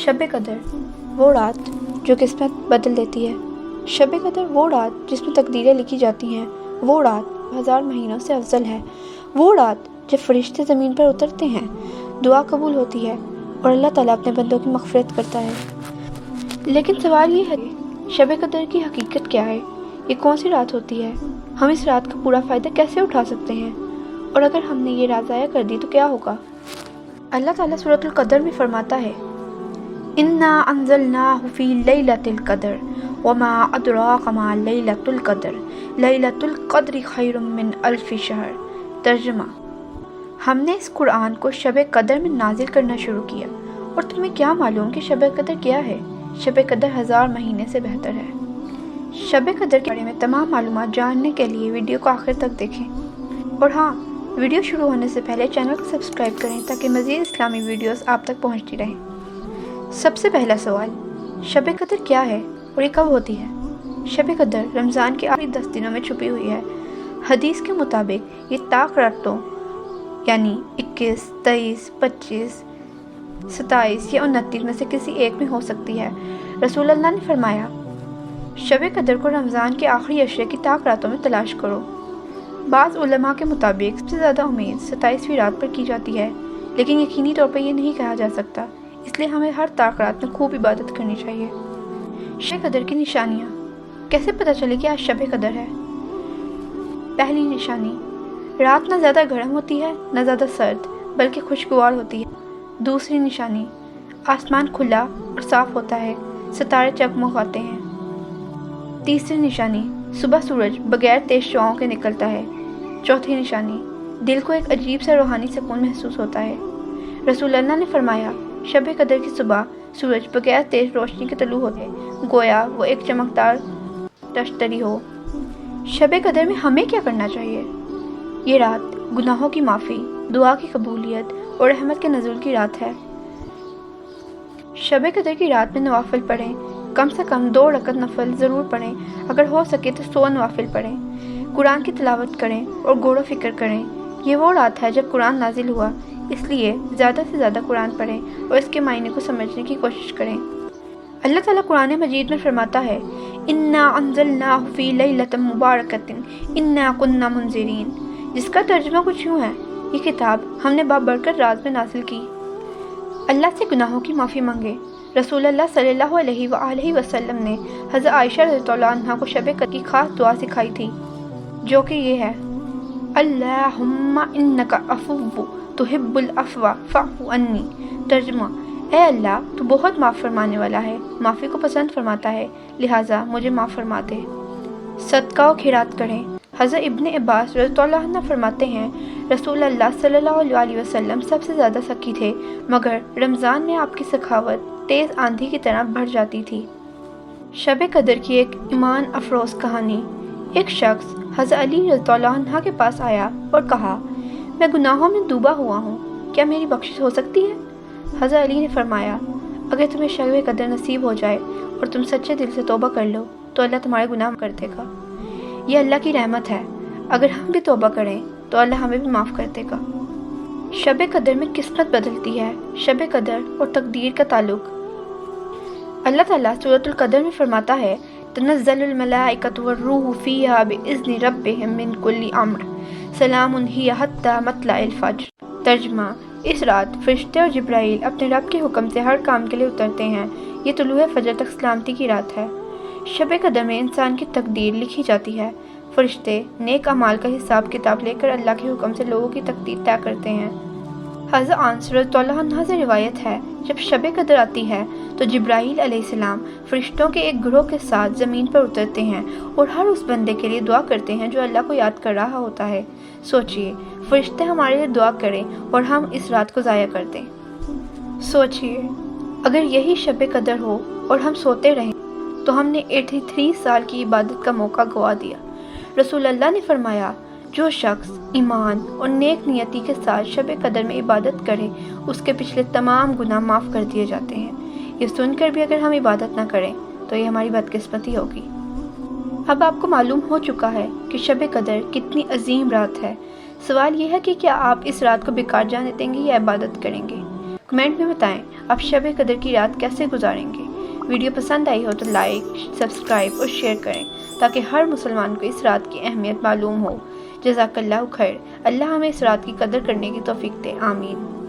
शब कदर वो रात जो किस्मत बदल देती है। शब कदर वो रात जिसमें तकदीरें लिखी जाती हैं। वो रात 1000 महीनों से अफजल है। वो रात जब फरिश्ते ज़मीन पर उतरते हैं, दुआ कबूल होती है और अल्लाह ताला अपने बंदों की मग़फ़िरत करता है। लेकिन सवाल ये है कि शब कदर की हकीकत क्या है? ये कौन सी रात होती है? हम इस रात का पूरा फ़ायदा कैसे उठा सकते हैं? और अगर हमने ये रात ज़ाया कर दी तो क्या होगा? अल्लाह ताला सूरतुल कदर में फरमाता है, इन्ना अंज़लनाहु फ़ी लैलतिल क़द्र वमा अदराका मा लैलतुल क़द्र लैलतुल क़द्रि खैरुम मिन अल्फ़ि शहर। तर्जुमा, हमने इस कुरान को शब कदर में नाजिल करना शुरू किया और तुम्हें क्या मालूम कि शब कदर क्या है? शब कदर 1000 महीने से बेहतर है। शब कदर के बारे में तमाम मालूमात जानने के लिए वीडियो को आखिर तक देखें। और हाँ, वीडियो शुरू होने से पहले चैनल को सब्सक्राइब करें ताकि मज़ीद इस्लामी वीडियोस आप तक पहुंचती रहें। सबसे पहला सवाल, शब कदर क्या है और ये कब होती है? शब कदर रमज़ान के आखिरी 10 दिनों में छुपी हुई है। हदीस के मुताबिक ये ताक रातों यानी 21, 23, 25, 27 या 29 में से किसी एक में हो सकती है। रसूल अल्लाह ने फरमाया, शब कदर को रमज़ान के आखिरी अशरे की ताक रातों में तलाश करो। बाज़ उलमा के मुताबिक सबसे ज़्यादा उम्मीद 27वीं रात पर की जाती है, लेकिन यकीनी तौर पर यह नहीं कहा जा सकता, इसलिए हमें हर ताक रात में खूब इबादत करनी चाहिए। शब कदर की निशानियाँ, कैसे पता चले कि आज शब कदर है? पहली निशानी, रात न ज़्यादा गर्म होती है न ज़्यादा सर्द, बल्कि खुशगवार होती है। दूसरी निशानी, आसमान खुला और साफ़ होता है, सितारे चकमकाते हैं। तीसरी निशानी, सुबह सूरज बगैर तेज शुआओं के निकलता है। चौथी निशानी, दिल को एक अजीब सा रूहानी सुकून महसूस होता है। रसूल अल्लाह ने फरमाया, शब कदर की सुबह सूरज बगैर तेज रोशनी के तलू होते, गोया वो एक चमकदार तश्तरी हो। शब कदर में हमें क्या करना चाहिए? ये रात गुनाहों की माफ़ी, दुआ की कबूलियत और रहमत के नज़ुल की रात है। शब कदर की रात में नवाफिल पढ़ें, कम से कम 2 रकत नफल ज़रूर पढ़ें, अगर हो सके तो 100 नवाफिल पढ़ें। कुरान की तिलावत करें और गौर व फिक्र करें। ये वो रात है जब कुरान नाजिल हुआ, इसलिए ज़्यादा से ज़्यादा कुरान पढ़ें और इसके मायने को समझने की कोशिश करें। अल्लाह ताला कुरान मजीद में फरमाता है, इन्ना अंज़लनाहु फ़ी लैलतिन मुबारकतिन इन्ना कुन्ना मुंज़िरीन, जिसका तर्जुमा कुछ यूँ है, ये किताब हमने बाबरकत रात में नाजिल की। अल्लाह से गुनाहों की माफ़ी मांगे। रसूल अल्लाह सल्लल्लाहु अलैहि वसल्लम ने हज़रत आयशा रज़ियल्लाहु अन्हा को शब कदर की खास दुआ सिखाई थी, जो कि ये है, अल्लाहुम्मा इन्नका अफ़ुव्वु तुहिब्बुल अफ़्वा फ़अफ़ु अन्नी। तर्जुमा, ए अल्लाह, तू बहुत माफ़ फरमाने वाला है, माफ़ी को पसंद फरमाता है, लिहाजा मुझे माफ़ फरमा दे। सदका व खैरात करें। हज़रत इब्न अब्बास रज़ियल्लाहु अन्हु फरमाते हैं, रसूल अल्लाह सल्लल्लाहु अलैहि वसल्लम सबसे ज़्यादा सखी थे, मगर रमज़ान में आपकी सखावत तेज़ आंधी की तरह बढ़ जाती थी। शब कदर की एक ईमान अफरोज़ कहानी। एक शख्स हज़रत अली रज़ियल्लाहु अन्हु के पास आया और कहा, मैं गुनाहों में डूबा हुआ हूँ, क्या मेरी बख्शिश हो सकती है? हज़रत अली ने फरमाया, अगर तुम्हें शब कदर नसीब हो जाए और तुम सच्चे दिल से तौबा कर लो तो अल्लाह तुम्हारे गुनाह कर देगा। यह अल्लाह की रहमत है, अगर हम भी तौबा करें तो अल्लाह हमें भी माफ़ कर देगा। शब कदर में किस्मत बदलती है। शब कदर और तकदीर का ताल्लुक। अल्लाह ताला सूरतुल कदर में फरमाता है, तनज़्ज़लुल मलाइकतु वर्रूहु फ़ीहा बिइज़्नि रब्बिहिम मिन कुल्लि अम्र सलामुन हिया हत्ता मत्लइल फ़ज्र। तर्जुमा, इस रात फरिश्ते और जिब्राइल अपने रब के हुक्म से हर काम के लिए उतरते हैं। ये तुलुए फजर तक सलामती की रात है। शब कदर में इंसान की तकदीर लिखी जाती है। फरिश्ते नेक अमाल का हिसाब किताब लेकर अल्लाह के हुक्म से लोगों की तकदीर तय करते हैं। हज़रत अनस रज़ियल्लाहु अन्हु से रिवायत है, जब शब कदर आती है तो जिब्राइल अलैहिस्सलाम फरिश्तों के एक ग्रोह के साथ ज़मीन पर उतरते हैं और हर उस बंदे के लिए दुआ करते हैं जो अल्लाह को याद कर रहा होता है। सोचिए, फरिश्ते हमारे लिए दुआ करें और हम इस रात को ज़ाया कर दें। सोचिए, अगर यही शब कदर हो और हम सोते रहें तो हमने 83 साल की इबादत का मौका गवा दिया। रसूल अल्लाह ने फरमाया, जो शख्स ईमान और नेक नियति के साथ शब कदर में इबादत करे, उसके पिछले तमाम गुनाह माफ़ कर दिए जाते हैं। ये सुनकर भी अगर हम इबादत ना करें तो ये हमारी बदकिस्मती होगी। अब आपको मालूम हो चुका है कि शब कदर कितनी अजीम रात है। सवाल यह है कि क्या आप इस रात को बेकार जाने देंगे या इबादत करेंगे? کمنٹ میں بتائیں آپ شب قدر کی رات کیسے گزاریں گے۔ ویڈیو پسند آئی ہو تو لائک، سبسکرائب اور شیئر کریں تاکہ ہر مسلمان کو اس رات کی اہمیت معلوم ہو۔ جزاک اللہ خیر۔ اللہ ہمیں اس رات کی قدر کرنے کی توفیق دے، آمین۔